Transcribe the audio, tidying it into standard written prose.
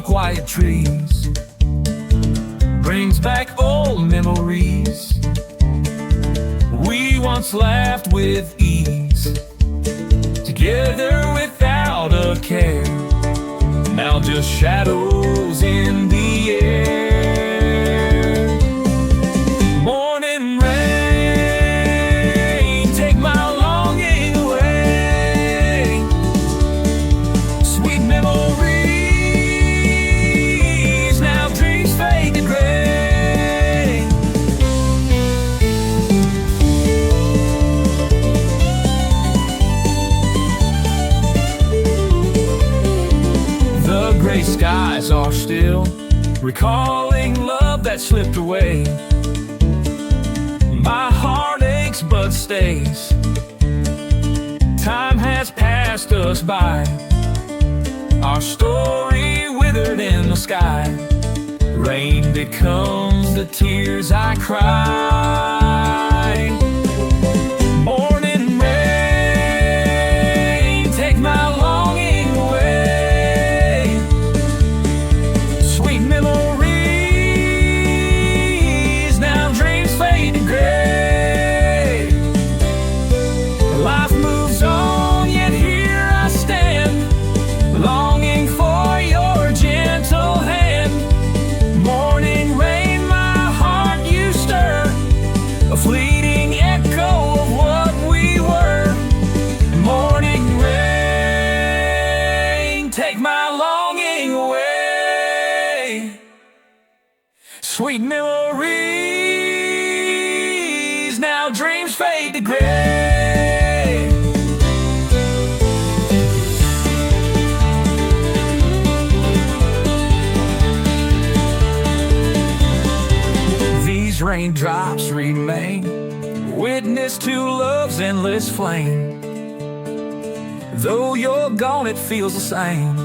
quiet trees brings back old memories. We once laughed with ease, together without a care. Now just shadows in the air. Morning rain, take my longing away. Sweet memories, now dreams fade to gray. The gray skies are still, recalling love that slipped away. My heart aches but stays. Time has passed us by, our story withered in the sky. Rain becomes the tears I cry. Morning rain, take my longing away. Sweet memories, now dreams fade to gray. Life moves on, yet here I stand, longing for your gentle hand. Morning rain, my heart you stir, a fleeting echo of what we were. Morning rain, take my longing away. Sweet memories, now dreams fade to gray. These raindrops remain, witness to love's endless flame. Though you're gone, it feels the same.